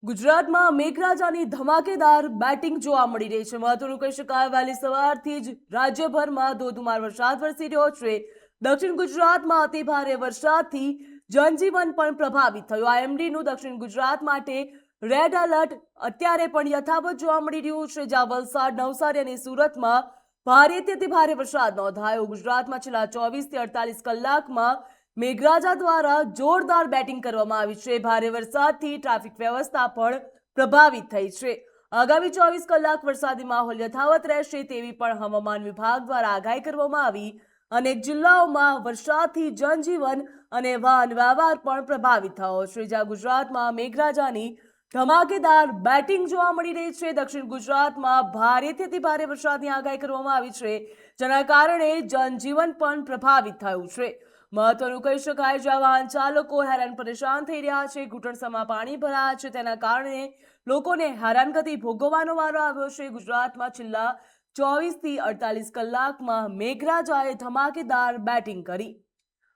ગુજરાતમાં મેઘરાજાની ધમાકેદાર બેટિંગ જોવા મળી રહી છે। મહત્વનું કહી શકાય, વહેલી સવારથી જ રાજ્યભરમાં ધોધમાર વરસાદ વરસી રહ્યો છે। દક્ષિણ ગુજરાતમાં અતિ ભારે વરસાદથી જનજીવન પણ પ્રભાવિત થયું। આઈએમડીનું દક્ષિણ ગુજરાત માટે રેડ એલર્ટ અત્યારે પણ યથાવત જોવા મળી રહ્યું છે, જ્યાં વલસાડ, નવસારી અને સુરતમાં ભારેથી અતિ ભારે વરસાદ નોંધાયો। ગુજરાતમાં છેલ્લા 24 થી 48 કલાકમાં મેઘરાજા દ્વારા જોરદાર બેટિંગ કરવામાં આવી છે। ભારે વરસાદથી ટ્રાફિક વ્યવસ્થા પણ પ્રભાવિત થઈ છે। આગામી 24 કલાક વરસાદી માહોલ યથાવત રહેશે તેવી પણ હવામાન વિભાગ દ્વારા આગાહી કરવામાં આવી। અનેક જિલ્લાઓમાં વરસાદથી જનજીવન અને વાહન વ્યવહાર પણ પ્રભાવિત થયો છે, જ્યાં ગુજરાતમાં મેઘરાજાની ધમાકેદાર બેટિંગ જોવા મળી રહી છે। દક્ષિણ ગુજરાતમાં ભારેથી અતિ ભારે વરસાદની આગાહી કરવામાં આવી છે, જેના કારણે જનજીવન પણ પ્રભાવિત થયું છે। મહત્વનું કહી શકાય, જ્યાં વાહન ચાલકો હેરાન પરેશાન થઈ રહ્યા છે, ઘૂંટણસમાં પાણી ભરાયા છે, તેના કારણે લોકોને હેરાનગતિ ભોગવવાનો વારો આવ્યો છે। ગુજરાતમાં છેલ્લા 24 થી 48 કલાકમાં મેઘરાજાએ ધમાકેદાર બેટિંગ કરી।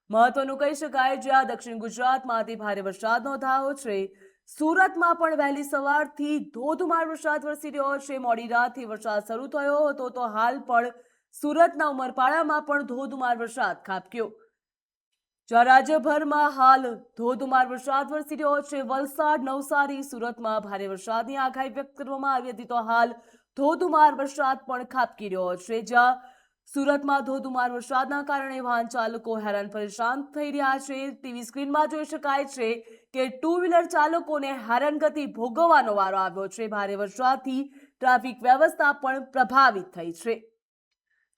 મહત્વનું કહી શકાય, જ્યાં દક્ષિણ ગુજરાતમાં અતિ ભારે વરસાદ નોંધાયો છે। સુરતમાં પણ વહેલી સવારથી ધોધમાર વરસાદ વરસી રહ્યો છે। મોડી રાતથી વરસાદ શરૂ થયો હતો તો હાલ પણ સુરતના ઉમરપાડામાં પણ ધોધમાર વરસાદ ખાબક્યો, જ્યાં રાજ્યભરમાં હાલ ધોધમાર વરસાદ વરસી રહ્યો છે। વલસાડ, નવસારી, સુરતમાં ભારે વરસાદની આગાહી વ્યક્ત કરવામાં આવી હતી તો હાલ ધોધમાર વરસાદ પણ ખાબકી રહ્યો છે, જ્યાં સુરતમાં ધોધમાર વરસાદના કારણે વાહન ચાલકો હેરાન પરેશાન થઈ રહ્યા છે। ટીવી સ્ક્રીનમાં જોઈ શકાય છે કે ટુ વ્હીલર ચાલકોને હેરાનગતિ ભોગવવાનો વારો આવ્યો છે। ભારે વરસાદથી ટ્રાફિક વ્યવસ્થા પણ પ્રભાવિત થઈ છે,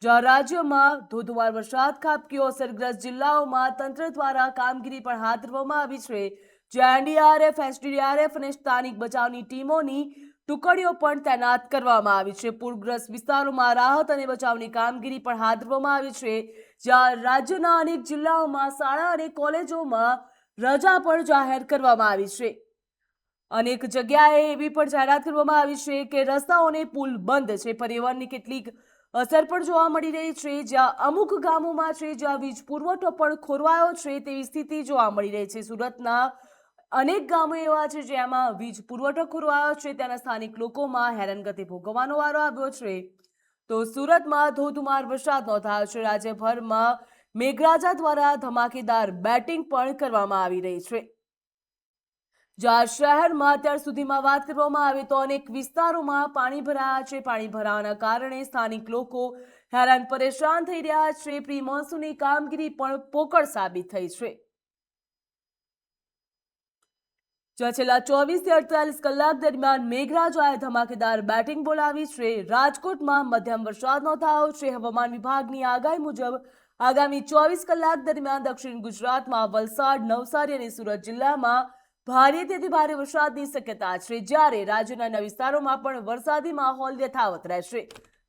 જ્યાં રાજ્યમાં ધોધમાર વરસાદ ખાબક્યો। અસરગ્રસ્ત જિલ્લાઓમાં તંત્ર દ્વારા કામગીરી પણ હાથ ધરવામાં આવી છે, જ્યાં એનડીઆરએફ, એસડીઆરએફ અને સ્થાનિક બચાવની ટીમોની ટુકડીઓ પણ તૈનાત કરવામાં આવી છે। પૂરગ્રસ્ત વિસ્તારોમાં રાહત અને બચાવની કામગીરી પણ હાથ ધરવામાં આવી છે, જ્યાં રાજ્યના અનેક જિલ્લાઓમાં શાળા અને કોલેજોમાં રજા પણ જાહેર કરવામાં આવી છે। અનેક જગ્યાએ એવી પણ જાહેરાત કરવામાં આવી છે કે રસ્તાઓ અને પુલ બંધ છે। પરિવહનની કેટલીક અસર પણ જોવા મળી રહી છે, જ્યાં અમુક ગામોમાં છે જ્યાં વીજ પુરવઠો પણ ખોરવાયો છે તેવી સ્થિતિ જોવા મળી રહી છે। સુરતના અનેક ગામો એવા છે જેમાં વીજ પુરવઠો ખોરવાયો છે, ત્યાંના સ્થાનિક લોકોમાં હેરાનગતિ ભોગવવાનો વારો આવ્યો છે। તો સુરતમાં ધોધમાર વરસાદ નોંધાયો છે। રાજ્યભરમાં મેઘરાજા દ્વારા ધમાકેદાર બેટિંગ પણ કરવામાં આવી રહી છે, જ્યાં શહેરમાં અત્યાર સુધીમાં વાત કરવામાં આવે તો અનેક વિસ્તારોમાં પાણી ભરાયા છે। પાણી ભરાવાના કારણે સ્થાનિક લોકો હેરાન પરેશાન થઈ રહ્યા છે। પ્રી મોન્સૂનની કામગીરી પણ પોકળ સાબિત થઈ છે, જ્યાં છેલ્લા 24 થી 48 કલાક દરમિયાન મેઘરાજાએ ધમાકેદાર બેટિંગ બોલાવી છે। રાજકોટમાં મધ્યમ વરસાદ નોંધાયો છે। હવામાન વિભાગની આગાહી મુજબ આગામી 24 કલાક દરમિયાન દક્ષિણ ગુજરાતમાં વલસાડ, નવસારી અને સુરત જિલ્લામાં ભારેથી અતિ ભારે વરસાદની શક્યતા છે, જ્યારે રાજ્યના અન્ય વિસ્તારોમાં પણ વરસાદી માહોલ યથાવત રહેશે।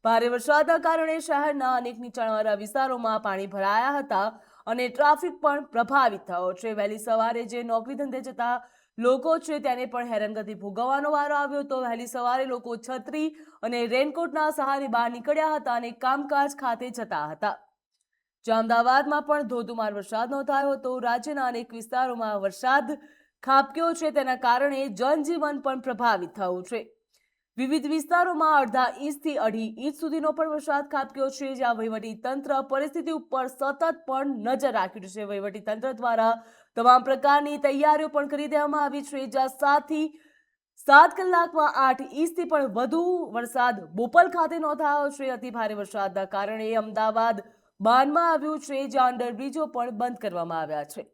ભારે વરસાદના કારણે શહેરના અનેક નીચાણવાળા વિસ્તારોમાં પાણી ભરાયા હતા અને ટ્રાફિક પણ પ્રભાવિત થયો છે। વહેલી સવારે જે નોકરી ધંધે જતા લોકો છે તેને પણ હેરાનગતિ ભોગવવાનો વારો આવ્યો હતો। વહેલી સવારે લોકો છત્રી અને રેનકોટના સહારે બહાર નીકળ્યા હતા અને કામકાજ ખાતે જતા હતા, જ્યાં અમદાવાદમાં પણ ધોધમાર વરસાદ નોંધાયો હતો। રાજ્યના અનેક વિસ્તારોમાં વરસાદ ખાબક્યો છે, તેના કારણે જનજીવન પણ પ્રભાવિત થયું છે। વિવિધ વિસ્તારોમાં અડધા ઇંચથી 2.5 ઇંચ સુધીનો પણ વરસાદ ખાબક્યો છે, જ્યાં વહીવટી તંત્ર પરિસ્થિતિ ઉપર સતત પણ નજર રાખી રહ્યું છે। વહીવટી તંત્ર દ્વારા તમામ પ્રકારની તૈયારીઓ પણ કરી દેવામાં આવી છે, જ્યાં 7 થી 7 કલાકમાં 8 ઇંચથી પણ વધુ વરસાદ બોપલ ખાતે નોંધાયો છે। અતિ ભારે વરસાદના કારણે અમદાવાદ બાનમાં આવ્યું છે, જ્યાં અંડરબ્રિજો પણ બંધ કરવામાં આવ્યા છે।